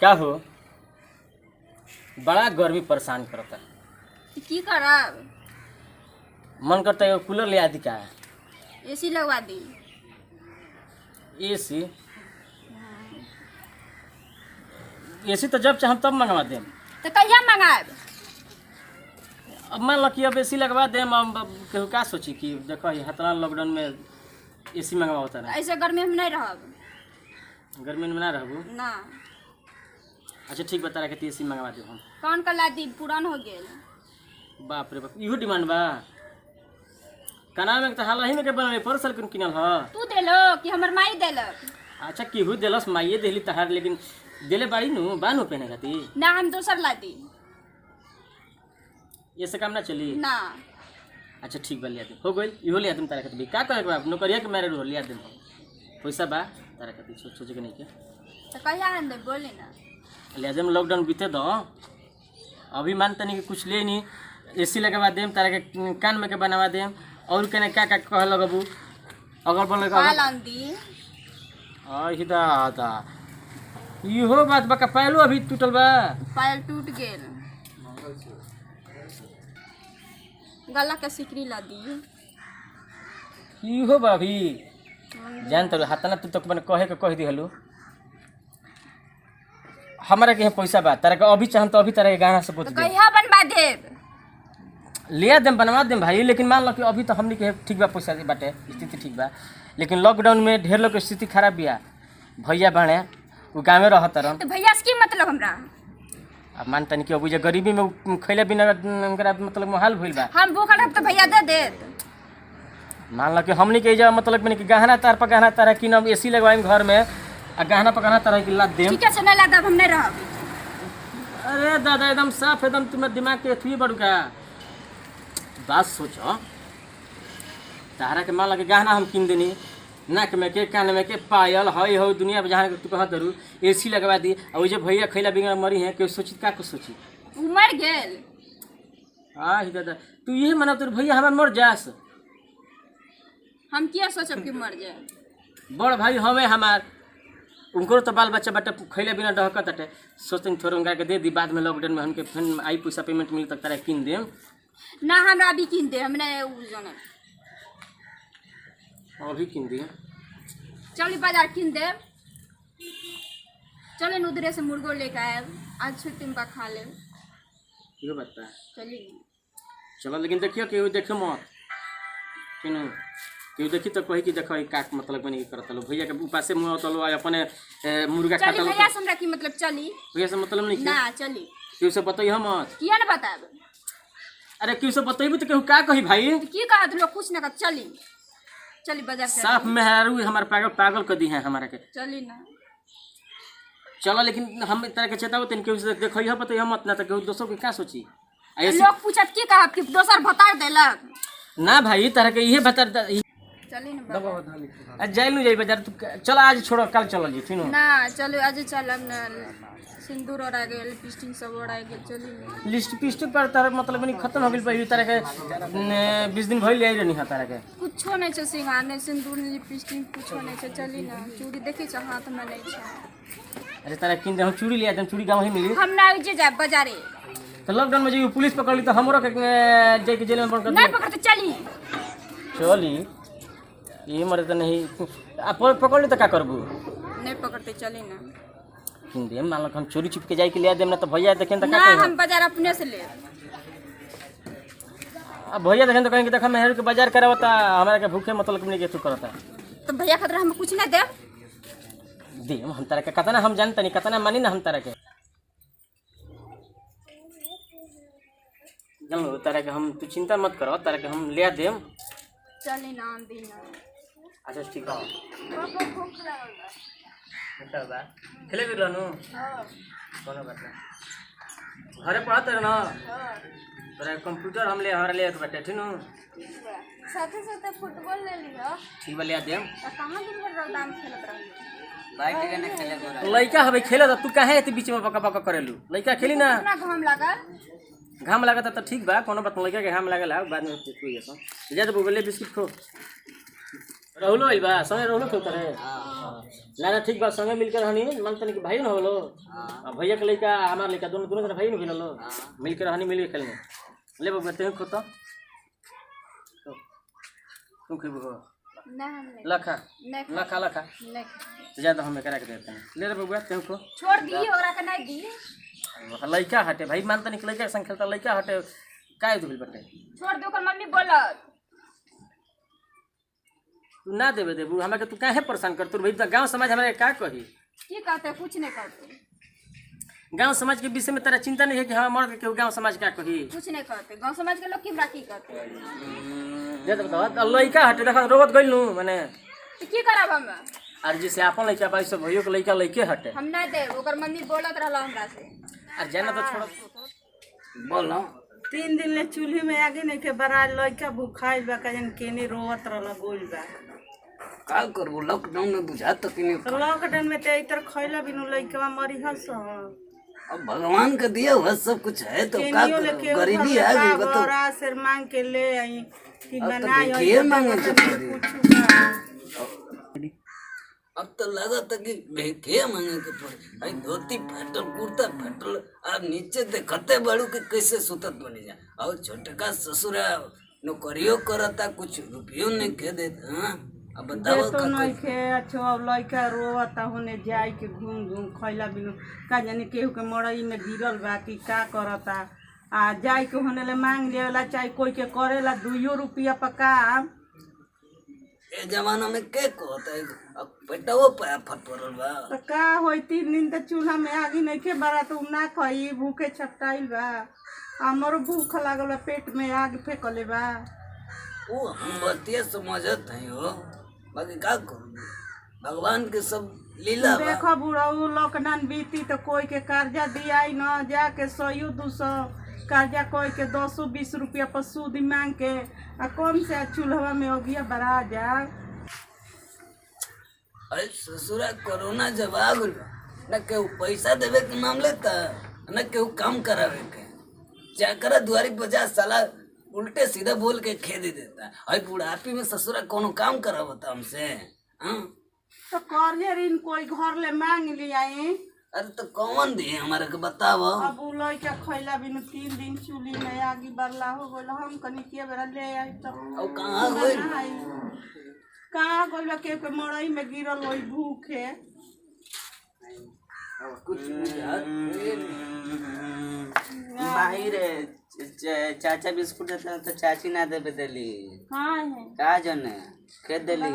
क्या हो बड़ा गर्मी परेशान करता। की करब? मन करता है कूलर ले आदि का। एसी लगवा दी। एसी एसी तो जब चाहे तब मंगवा दें। तो कहिया मंगाब? अब मान लो कि अब एसी लगवा दें। अब केहू का सोची कि देखो हतना लॉकडाउन में एसी मंगवा होता है। ऐसे गर्मी में नहीं रहब गर्मी में ना रहबू। ना। अच्छा ठीक बता रहा एसी मंगवा दे हम। कौन कला दी पुरान हो गेल। बाप रे बाप इहो डिमांड बा। कना में तो हाल ही में के बनले पर साल किनल ह। तू देलो कि हमर माई देलक? अच्छा केहू देलस माइए देली तहार लेकिन देले बाड़ी नु बानो पहने खाती ना हम दोसर ला दी। ये से काम ना चली ना। अच्छा ठीक बा लिया दे हो गइल इहो लिया तुम तारा खाती का करे बा नौकरिया के मेरे लिया दे पैसा बा तारा खाती सोच के नहीं के तो कहिया हम दे बोले ना लिया दे लॉकडाउन बीते दो अभी मानता नहीं कि कुछ ले नहीं एसी लगवा देम तारा के कान में के बनवा देम और कने का कह लगबू अगर बोले का लान दी। आई दादा इहो बात बा का पायलो अभी टूटल बा। पायल टूट गेल। गला के सिकरी ला दी। इहो बा अभी जान तो हाथना तू तक मैंने कहे के कह दिहलू हमारा के पैसा बा तारा के अभी चाहम तो अभी तारा के गाना से पूछ तो दे कहिया बनवा देब? लिया देम बनवा देम भाई लेकिन मान लो कि अभी तो हमनी के ठीक बा पैसा बाटे स्थिति ठीक बा लेकिन लॉकडाउन में ढेर लोग के स्थिति खराब बिया भैया बाणे वो गाँव में रहत रन। तो भैया से की मतलब हमरा? अब मानता नहीं कि अब गरीबी में खैले बिना उनका मतलब मुहाल भइल बा। हम भूख रहब तो भैया दे देत। मान लो कि हमनी के एजा मतलब कि गहना तार पर गहना तारा कि हम एसी लगवाएम घर में आ गहना पर गहना तारा की लाद देम। ठीक है से नहीं लादब हम नहीं रहब। अरे दादा एकदम साफ एकदम तुम्हारे दिमाग के अथी बड़ू का बात सोचो तारा के मान लो कि गहना हम किन देनी नाक में के कान में के पायल हई हो दुनिया में जहाँ तू कहत रू एसी लगवा दी और जे भैया खैला बिना मरी है केहू सोची का कुछ सोची मर गेल। हाँ दादा तू ये मानो तोर भैया हमार मर जास हम क्या सोचब कि मर जाए? बड़ भाई हमें हमार उनको तो बाल बच्चा बटे खैले बिना डहकत अटे सोचते थोड़ा उनका के दे दी बाद में लॉकडाउन में हमके फिर आई पैसा पेमेंट मिल तक तारा किन देम ना हमरा अभी किन दे हमने जाने अभी किन दिए चली बाजार किन दे। चले उधरे से मुर्गो लेकर आए आज छुट्टी में खा ले। क्यों बता चली चलो लेकिन देखियो केहू देखे मत क्यों केहू देखी तो कही कि देखो का मतलब बनी करत लो भैया के ऊपर से मुंह तलो अपन मुर्गा चली खाता लो भैया से हमरा की मतलब चली भैया से मतलब नहीं ना चली केहू से बताइए मत किया ना बताब? अरे केहू से बताइबू तो केहू का कही भाई तो की कहा तुम लोग कुछ ना कर चली चली बाजार से साफ मेहरू हमारे पागल पागल कर दी है हमारा के चली ना चलो लेकिन हम तरह के चेताओ तन केहू से देखो यह बताइए मत ना तो केहू दोस्तों की का सोची लोग पूछत की कहा कि दोसर भतार देलक ना भाई तरह के ये बता चली ना जाइल नहीं जाई बाजार तू चलो आज छोड़ो कल चलो जी फिर ना चलो आज चलब ना सिंदूर और आ गेल लिपस्टिक सब और आ गेल चली ना लिस्ट पिस्टिक पर तार मतलब नहीं खत्म हो गई पहले तरह के 20 दिन भइल आई रहनी है तरह के कुछो नहीं छे सिंगार नहीं सिंदूर लिपस्टिक कुछो नहीं छे चली ना चूड़ी देखे छ हाथ में नहीं छे। अरे तारा किन दे हम चूड़ी लिया दे चूड़ी गाँव ही मिली हम ना जे जाए बाजारे तो लॉकडाउन में जो पुलिस पकड़ ली तो हमरो के जाके के जेल में बंद कर नहीं दी पकड़ते चली चली ये मरे तो नहीं आप पकड़ ली तो क्या करबू नहीं पकड़ते चली ना किन दे मान लो हम चोरी छुप के जाए के लिया देम ना तो भैया देखें तो ना क्या हम बाजार अपने से ले अब भैया देखें तो कहेंगे देखा मेहर के बाजार करावता हमारा के भूखे मतलब नहीं के तू करता तो भैया खतरा हम कुछ ना दे दे हम तारा के कतना हम जानता नहीं कतना मानी ना हम तारा के चलो तारा के हम तू चिंता मत करो तारा के हम ले देम चली ना दी ना अच्छा ठीक है बा खेले भी रहनु कोनो बात नहीं घरे पढ़त रह ना तोरा कंप्यूटर हम ले हमारे ले बैठे ठीक नु साथे साथे फुटबॉल ले लियो ठीक बा ले देम कहां दिन भर रौदाम खेलत रही बाइक के ना खेले गोरा लइका हवे खेले तो तू काहे एते बीच में बका बका करेलू लइका खेली ना इतना घाम लागल घाम लागत तो ठीक बा कोनो बात लइका के घाम लागल बाद में तू ये सब जा तो बोले बिस्कुट खो रहलो आइल बा संगे रहलो खेलता रे ना ना ठीक बा संगे मिलकर हनी मन तनी भाई न होलो भैया के लइका हमार लइका दोनों दोनों जना भाई न गिनलो मिलकर हनी मिल के खेलने ले बबुआ ते खोता तू खेबो ना हम नहीं लखा नहीं लखा लखा नहीं ज्यादा हम करा के देते हैं ले रे बबुआ ते को छोड़ दी ओकरा के नहीं दी लइका हटे भाई मान तनी लइका संग खेलता लइका हटे काहे दुबिल बटे छोड़ दे ओकर मम्मी बोलत तू ना देबे देबू हमरा के तू काहे परेशान कर तू भाई गांव समाज हमरा का कही की कहते कुछ नहीं करते गांव समाज के विषय में तेरा चिंता नहीं है कि हाँ मर्द के गांव समाज क्या कही कुछ नहीं करते गांव समाज के लोग की राखी करते दे तो बता लइका हटे देखा रोबत गइल नु माने तो की करब हम और जिसे अपन लइका बाई सब भइयो के लइका लइके हटे हम नहीं दे ओकर मम्मी बोलत रहल हमरा से और जाना तो छोड़ बोलो 3 दिन ले चूल्ही में आगे नहीं के बड़ा लइका भूखाइल बा कजन केने रोवत रहल गोल बा का करबो लॉकडाउन में बुझा तो कि तो लॉकडाउन में ते इतर खइला बिनु लइका मरी हस अब भगवान का दिया हुआ सब कुछ है तो का केनियो लेके करो गरीबी आ गई बताओ बड़ा से मांग के ले आई कि अब तो बनाई देखिए मांगे के पड़ी। अब तो लगा था कि भेखे मांगे के पड़े भाई धोती फटल कुर्ता फटल अब नीचे देखते बड़ू के कैसे सुतत बनी जा और छोटका ससुरा नौकरियों करता कुछ रुपयों नहीं के देता हाँ? अब बताओ तो नहीं खे अच्छो अब लइका रोवता होने जाई के घूम घूम खइला बिनु का जाने केहू के मड़ई में गिरल बा कि का करता आ जाई के होने ले मांग लेला चाहे कोई के करेला 2 रुपया पर काम ये जमाना में के कहता है अब पेटवो पे फटफरल बा तो का होई 3 दिन तक चूल्हा में आगी नहीं के बरा तो ना खई भूखे छपटाइल बा हमरो भूख लागल बा पेट में आग फेंकले बा वो हम बतिया समझत है हो बाकी का करूँ भगवान के सब लीला बा देखो बुढ़ऊ लॉकडाउन बीती तो कोई के कर्जा दियाई न जाके 100-200 कर्जा कोई के 10-20 रुपया पर सूद मांग के आ कौन से चूल्हा में होगिया बरा जा अरे ससुरा कोरोना जब आ गल न केहू पैसा देवे के नाम लेता न केहू काम करावे के जाकर दुआरी बजा साला उल्टे सीधा बोल के खेद देता अरे बुढ़ापी में ससुरा कोनो काम करावता हमसे हाँ तो कर्जे ऋण कोई घर ले मांग लियाई अरे तो कौन दिए हमारे को बताओ अब उ लइका खइला बिनु 3 दिन चूल्ही में आगी बरला हो गइल हम कनी के बेरा ले आई तो अब कहाँ गइल कहाँ गइल के मड़ई में गिरल होई भूखे कुछ माही रे चाचा बिस्कुट देते तो चाची ना देबे देली हाँ है का जने के देली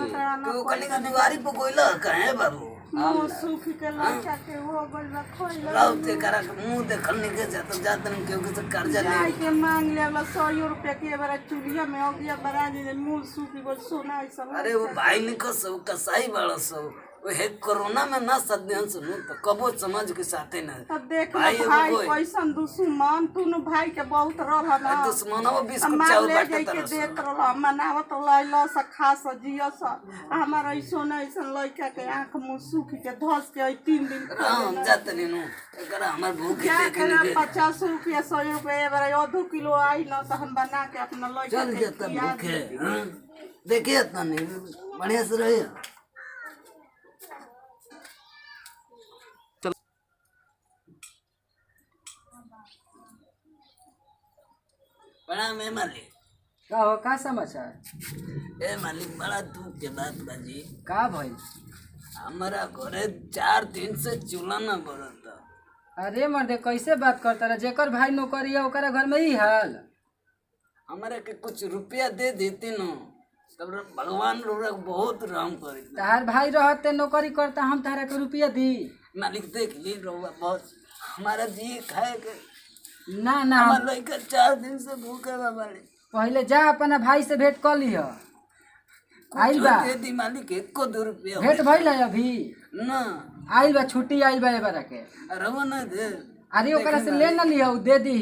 तू कनी का दुआरी पे कोइला कहे बाबू मुँह सूख के लइका के हो गइल बा खइला लाउ ते करा के मुंह देखल नहीं के जात जातन केहू के से कर्जा ले जाई के मांग लेला 100 रुपया के बारा चूड़िया में हो गया बरा जे मुंह सूख गइल सोना ऐसा अरे वो भाई निको सब कसाई बड़ा सब वो है कोरोना में ना सदन सुनु तो कबो समझ के साथे ना अब देख भाई लो एगो भाई कोई। कैसन दुश्मन तूनु भाई के बहुत रह ना दुश्मनवा बिस्कुट मार चावल ले बांटत जाई के तरस देत रह मनावत लइलो स खास जियो स हमार ऐसो न ऐसन लइका के आंख मुंह सूख के धस के 3 दिन राम जात नीनु एकरा हमर भूख क्या देखे करा नहीं 50 रुपया 100 रुपया बारा आधो किलो आई न तो हम बना के अपना लइका चल के जाता खिया भूखे देती। हाँ? देखिए इतना नहीं बढ़िया से रहिए प्रणाम है मालिक का हो का समाचार ए मालिक बड़ा दुख के बात बाजी का भइल हमारा घरे 4 दिन से चूल्हा न बरता अरे मर्दे कैसे बात करता रहा जेकर भाई नौकरी है ओकरा घर में ही हाल हमारा के कुछ रुपया दे देती न तब भगवान रोरा बहुत राम करी तहार भाई रहते नौकरी करता हम तहरा के रुपया दी मालिक देख ली रोवा बहुत हमारा जी खाए के ना ना हमार लड़का 4 दिन से भूखे बा बाड़ी पहले जा अपना भाई से भेंट कर लिह आइल बा दे दी मालिक 1 रुपया भेंट भइल है अभी ना आइल बा छुट्टी आइल बा एबारा के रवा ना दे अरे ओकरा से ले न लिह उ दे दी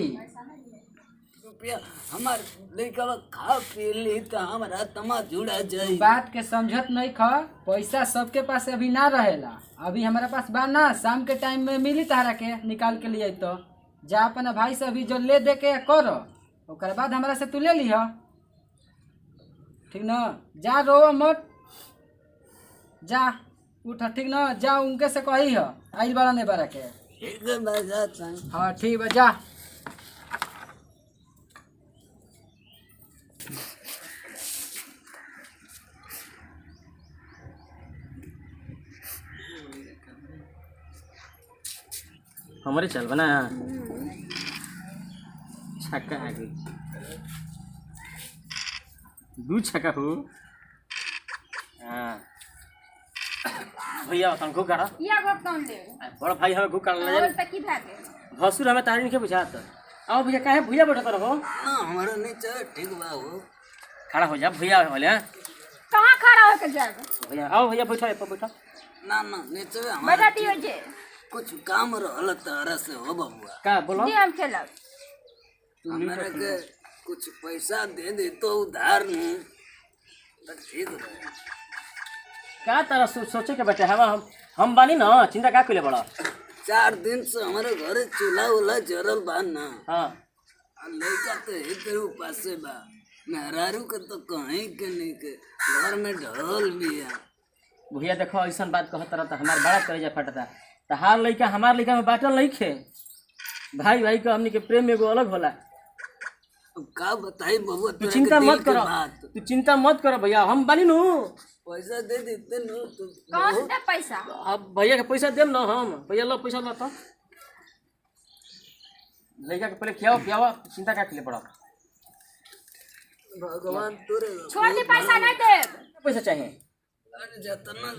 रुपया हमार लड़का खा पी ली तो हमारा तमा जुड़ा जाई बात के समझत नहीं ख पैसा सबके पास अभी ना रहेला अभी हमारा पास बा ना शाम के टाइम में मिली तारा के निकाल के लिए तो जा अपना भाई से अभी जो ले दे के कर ओकर बाद हमारा से तू ले लिह ठीक न जा रो मत जा उठ ठीक न, जा उनके से कही ह आइल बड़ा नहीं बड़ा के। ठीक है मैं जाता हूँ। हाँ ठीक बा जा। हमारे चल बना छक्का आ गई, 2 छक्का हो। हाँ भैया तनको करा या गप कौन ले बड़ा भाई हमें घुक कर ले और तक की भागे भसुर हमें तारी नहीं बुझात। आओ भैया काहे भैया बैठत रहो, ना हमारा नीचे ठीक बा हो। खड़ा हो जा भैया बोले। कहां खड़ा होके जाएगा भैया आओ भैया बैठो पे बैठो। ना ना नीचे हमारा बैठती हो जे कुछ काम रहल तारा से हो बबुआ। का बोलो दे हम खेलब हमारा के कुछ पैसा दे दे तो उधार नहीं तो ठीक रहे। का तरह सोचे के बैठे हवा हम बानी ना, चिंता का कइले बड़ा। 4 दिन से हमारे घर चूल्हा उल्हा जरल बा ना। हाँ लड़का तो इधर पासे बा, मेहरारू के तो कहीं के नहीं के घर में ढोल भी है। भैया देखो ऐसा बात कहत रहा तो हमार बड़ा कलेजा फटता। तहार लइका हमार लइका में बाटल नहीं खे, भाई भाई के हमनी के प्रेम एगो अलग होला। अब का बताई बबुआ तू तोरा चिंता के दिल मत के करो, बात। तू चिंता मत करो भैया, हम बानी नु। पैसा दे देते नो तो कहां से दे पैसा अब भैया के पैसा देम ना हम। भैया लो पैसा लो तो लइका के पहले खियाओ पियाओ, चिंता का कइले बड़ा। भगवान तोरे छोड़ दे पैसा नहीं दे पैसा चाहिए अरे जतना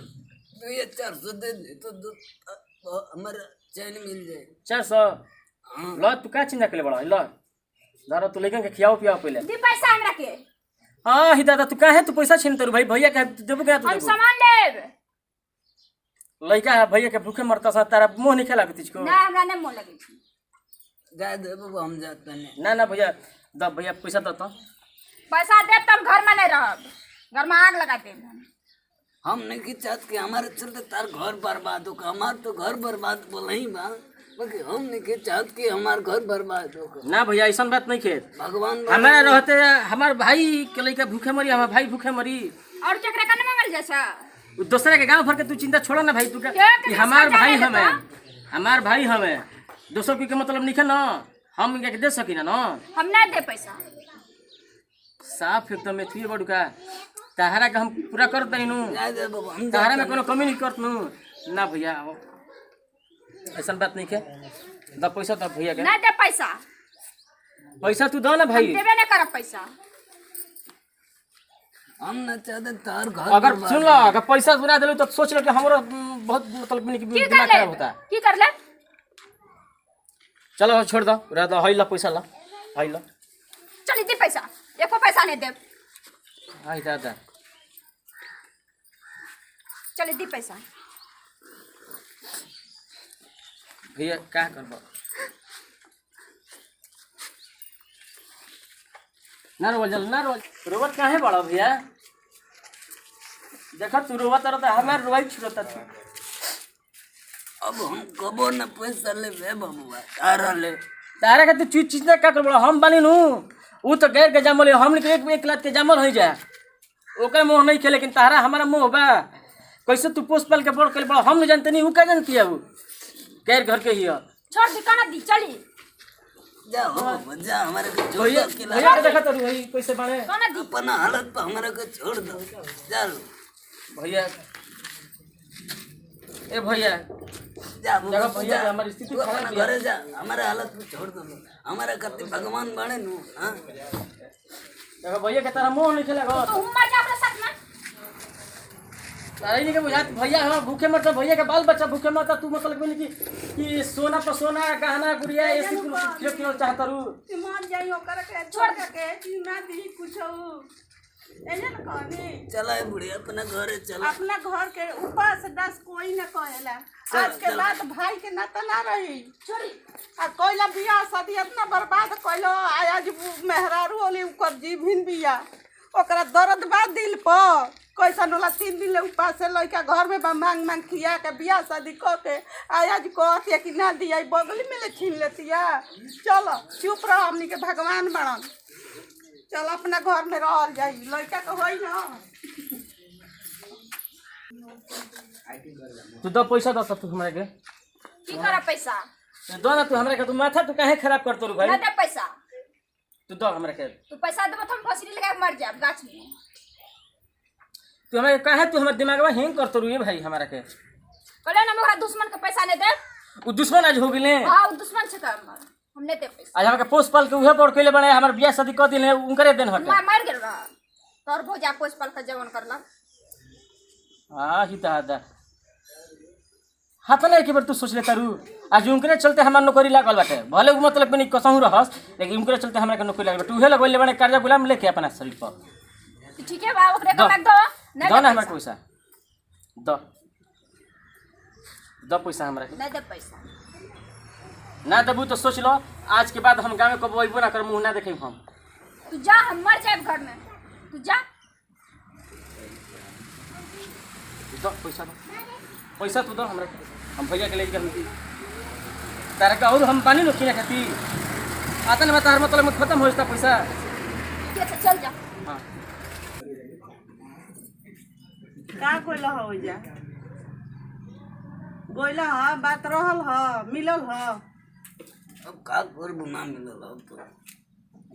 2-400 दे दे तो हमारा चैन मिल जाए। 400 हाँ लो। तू का चिंता कइले बड़ा लो दादा, तू लइका के खियाओ पियाओ पहले। दे पैसा हमरा के हाँ ही दादा तू काहे तू पैसा छीन तोर भाई भैया के देबो क्या तू हम देबो? सामान लेब लइका है भैया के भूखे मरता सा, तारा मुंह नहीं खेला तुझको। ना हमरा नहीं मोल लगे छी जाए दे बाबू हम जाते नहीं। ना ना भैया द भैया पैसा दो तो। पैसा दे तब घर में नहीं रहब, घर में आग लगा दे हम नहीं की चाहत कि हमारे चलते तार घर बर्बाद हो। हमार तो घर बर्बाद बोल ही बा, बाकी हम नहीं की चाहत कि हमार घर बर्बाद हो। ना भैया ऐसा बात नहीं खेत, भगवान हमारा रहते हमार भाई के लइका भूखे मरी, हमार भाई भूखे मरी। और चक्रा का न मंगल जैसा उ दूसरे के गांव भर के तू चिंता छोड़ो ना भाई। तू का क्या कि हमार समझा भाई नहीं हमें, हमार भाई हमें दोसर के मतलब नहीं ना, हम इनका के दे सकी ना ना। हम नहीं दे पैसा साफ एकदम एथी बड़ू का तहरा के हम पूरा कर दइनु, जाए दे बाबू हम तहरा में कोनो कमी नहीं करतनु ना भैया। ऐसा बात नहीं के द पैसा द भैया के नहीं दे पैसा, पैसा तू दो ना भाई। देबे नहीं करब पैसा। हम न चाहते तार घर अगर बर्बाद सुन लो अगर पैसा सुना दिलो तो सोच लो कि हमरो बहुत मतलब की दिमाग कर खराब ले होता। की कर ले चलो छोड़ दो रह दो, हई लो पैसा ला, हई लो। चल दे पैसा, एको पैसा नहीं दे। आई दादा चल दे पैसा भैया का करबो ना रोज ना रोज रोवत काहे बड़ा भैया। देखा तू रोवत रह तो हमार रोई छुड़ता तू। अब हम कबो न पैसा ले बे बबुआ तारा ले। तारा के तू चीज ना का कर बड़ा, हम बानी नु उ तो गैर के जामल हमने के एक लात के जामल हो जाए ओकर मोह नहीं खे, लेकिन तारा हमारा मोह बा। कैसे तू पोस पाल के बड़ कर बड़ा, हम नहीं जानते नहीं उ का जानती है, उ गैर घर के ही है। छोड़ दी काना दी चली जा हो बाबू जा, हमारे को छोड़ भैया दो अकेला। भैया के देखा तो भाई कैसे बाड़े काना दी अपना हालत पर हमारे को छोड़ दो जा लो। भैया। ए भैया जा जगह बाबू, भैया जा। के हमारी स्थिति तू खराब अपना है। घरे जा, हमारे हालत में छोड़ दो। हमारे खातिर भगवान बने नु। हाँ देखो भैया के तारा मोह नहीं खेला घर तो हम मर जा अपने साथ में। तारा नहीं के बुझा भैया हम भूखे मरता, भैया के बाल बच्चा भूखे मरता। तू मतलब नहीं कि सोना पर सोना गहना गुड़िया ऐसी किलो किलो चाहता रू। मान जाई ओकर के छोड़ के कि ना दी कुछ एने न कहनी चला है बुढ़िया अपना घरे चला। अपना घर के ऊपर से 10 कोई न कहेला। आज के बाद भाई के नाता ना रही छोड़ी आ कोइला बियाह शादी इतना बर्बाद कइलो। आज मेहरारू होली ओकर जीभिन बिया ओकरा दर्द बा दिल पर। कैसन होला 3 दिन ले उपास से लइका घर में बा मांग मांग खिया के बियाह शादी क के आज कहतिया कि ना दिया बगली में ले छीन लेतिया। चलो चुप रह, हमनी के भगवान बड़न। चल अपना घर में रहल जाई, लइका के होई ना। तू दो पैसा दो तू हमरा के की कर पैसा दो ना तू हमरा के तू माथा तू काहे खराब करतो रे भाई ना दे पैसा तू दो हमरा के तू पैसा देबो तो हम फसरी लगा के मर जाब गाछ में तू हमरा काहे तू हमर दिमागवा हैंग करतो रे भाई हमरा के कहले ना हमरा दुश्मन के पैसा नहीं दे उ दुश्मन आज हो गेले हां उ दुश्मन से कर हम नहीं दे पैसा आज हमरा के पोस पाल के उहे पर कइले बने हमर बियाह शादी क दिले उनकरे देन हटे मैं मर गेल रहा तोर भौजा पोस पाल के जवन करला हां ही दादा हाथ नहीं के बार तू सोच ले तारू आज उनकरे चलते हमार नौकरी लागल बाटे भले उ मतलब नहीं कसहू रहस लेकिन उनकरे चलते हमरा के नौकरी लागल बाटे उहे लगइले बने कर्जा गुलाम लेके अपना शरीर पर ठीक है बा ओकरे का दो दो ना हमरा पैसा दो दो पैसा हमरा के नहीं दे पैसा ना देबू तो सोच लो आज के बाद हम गांव में कबो अइबो ना कर मुंह ना देखेम हम तू जा हम मर जाए घर में तू जा दो पैसा तू दो हमरा के हम भैया के ले के तारा का और हम पानी नो किने खाती आता ना तार मतलब खत्म हो जाता पैसा ठीक है चल जा हां का कोइला हो जा गोइला ह बात रहल ह मिलल ह अब का करबू ना मिलल अब तो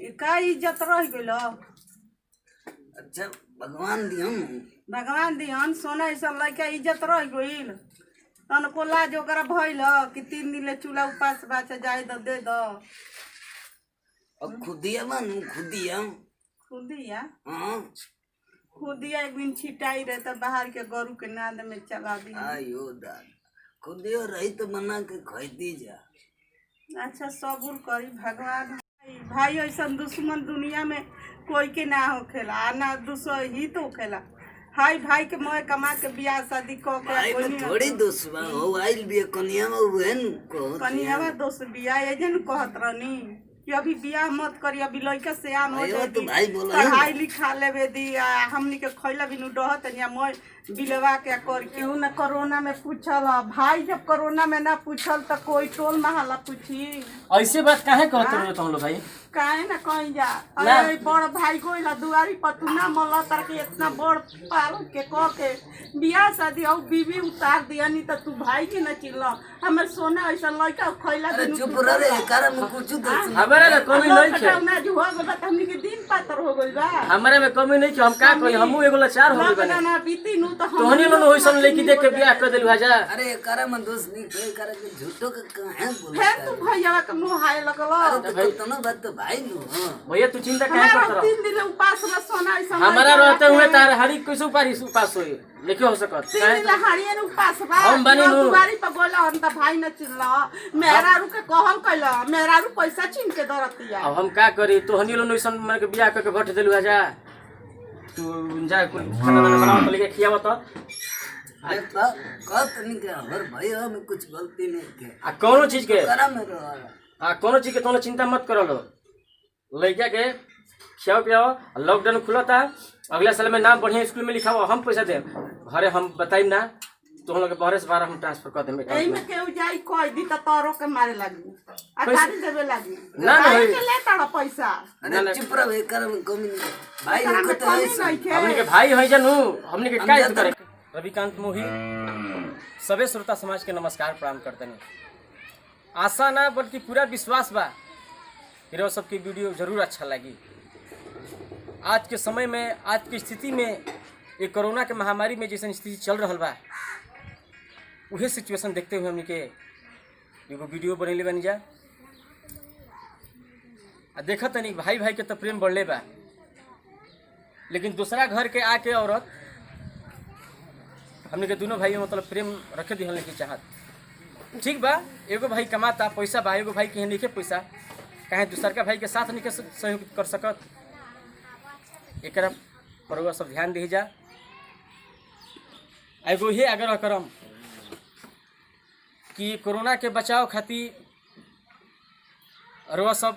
ई का इज्जत रह गइल अच्छा भगवान दिहन भगवान दिहन सोना ऐसा लड़का इज्जत रह गइल तन को लाज ओकरा भइल कि 3 दिन ले चूल्हा उपास बाचे जाए दे दो अब खुदिया बनू खुदिया खुदिया हाँ खुदिया एक दिन छिटाई रहे तो बाहर के गरु के नाद में चला दी आयो दादा खुदियो रही तो बना के खैती जा अच्छा सबूर करी भगवान भाई ऐसा दुश्मन दुनिया में कोई के ना होखेला आ ना दूसर ही तो होखेला हाय भाई के मोए कमा के बियाह शादी क के भाई में थोड़ी दुश्मन हो आइल भी कनिया में उहन को कनियावा दोस्त बियाह एजन कहत रहनी कि अभी बियाह मत करी अभी लड़का से आम हो आयो जाए तो भाई बोला है ना। पढ़ाई लिखा लेवे दी हमनी के खैला बिनु डहत या मोय बिलवा के कर केहू न कोरोना में पूछल भाई जब कोरोना में ना पूछल तो कोई टोल महला पूछी ऐसे बात काहे कहत रहो तुम लोग भाई काहे ना कहीं जा ना। अरे बड़ भाई गोइला दुआरी पर तू ना मल तर के इतना बड़ पाल के कह के बियाह शादी और बीवी उतार दिया नहीं तो तू भाई के न चिल्ला हमें सोना ऐसा लड़का खैला अरे बिनु चुप रह रे कारण में कुछ दस हमारे में कमी नहीं है ना जो हो गला त हमनी के दिन पातर हो गइल बा हमारे में कमी नहीं है हम का कही हमहू एगो लाचार हो गए ना ना बीती नु तो हम तोहनी लोग होइसन लेके देख के बियाह कर देलु हाजा अरे कारण में दोस्त नहीं कोई कारण के झूठो के कहां बोल है तू भैया के मुंह हाय लगल अरे तो ना बात तो भाई नु हां भैया तू चिंता काहे करत हमारा रह 3 दिन उपास में सोना ऐसा हमारा रहते हुए तार हरी कैसे उपास होई लेके हो सकत 3 दिन हाड़िए नु उपास बा हम बनी नु। दुआरी पर गोला हम त भाई न चिल्ला मेहरा रु के कहल कैला मेहरा रु पैसा छीन के दरतिया अब हम का करी तोहनी लोग ओइसन मन के बियाह करके भट देलु हाजा तू जा कुल खाना वाना बनाओ तो लेके खियाव तो अरे तो कत नहीं के हमर भाई में कुछ गलती नहीं के आ कोनो चीज के कारण में रहा आ कोनो चीज के तोनो चिंता मत करो लो लड़का के खियाओ पियाओ लॉकडाउन खुलता अगले साल में नाम बढ़िया स्कूल में लिखाओ हम पैसा दे घरे हम बताइम ना तो हम लोग के बहरे से बाहर हम ट्रांसफर कर देम एही अकाउंट में में केहू जाई कह दी त तोरो के मारे लागी आ पैसा- तारी देवे लागी ना, ना, काहे भाई। के ले तारा पैसा अरे चुप रह कारण में कमी नहीं भाई तारा को में तो कमी ऐसा नहीं के हमनी के भाई है जनू हमनी के हम का जाते- करे रविकांत मोही सबे श्रोता समाज के नमस्कार प्रणाम करते हैं आशा ना बल्कि पूरा विश्वास बा कि सबके वीडियो जरूर अच्छा लगी आज के समय में आज की स्थिति में ये कोरोना के महामारी में जैसे स्थिति चल रहा बा वही सिचुएशन देखते हुए हमनी के एगो वीडियो बनैले बनी जा आ देखा तनी भाई भाई के तो प्रेम बढ़ले बा लेकिन दूसरा घर के आके औरत हमने के दोनों भाई मतलब प्रेम रखे दी की चाहत ठीक बा एगो भाई कमाता पैसा बा एगो भाई के नहीं पैसा कहीं दूसर का भाई के साथ नहीं सहयोग कर सकत एक पर सब ध्यान दी जा एगो ये आग्रह करम कि कोरोना के बचाव खातिर रउआ सब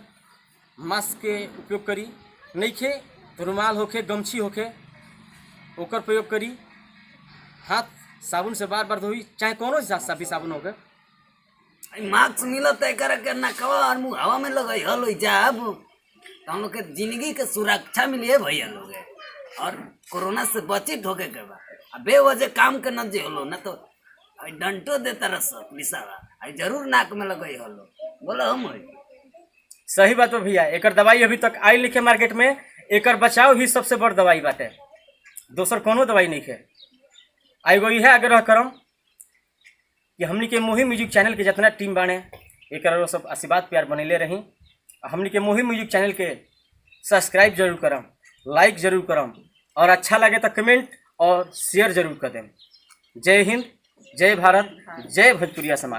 मास्क के उपयोग करी नहीं खे तो रुमाल होके गमछी होके ओकर प्रयोग करी हाथ साबुन से बार बार धोई चाहे कोनो भी साबुन होके मार्क्स मिलत है कर के ना कवा और मुंह हवा में लगाई हल जाब तो हम लोग के जिंदगी के सुरक्षा मिली है भैया लोग और कोरोना से बचित होके के बा बेवजह काम के न जे होलो ना तो आई डंटो देता रस निसावा आई जरूर नाक में लगई होलो बोला हम सही बात हो भैया। एकर दवाई अभी तक आई लिखे मार्केट में, एकर बचाव ही सबसे बड़ दवाई बाटे, दोसर कोनो दवाई नहीं है। आइगो यह आग्रह करम कि हमनी के मोही म्यूजिक चैनल के जितना टीम बाने एक सब आशीर्वाद प्यार बनैले रही। हमनी के मोही म्यूजिक चैनल के सब्सक्राइब जरूर करम, लाइक जरूर करम और अच्छा लगे तो कमेंट और शेयर जरूर कर दें। जय हिंद, जय भारत, जय भोजपुरिया समाज।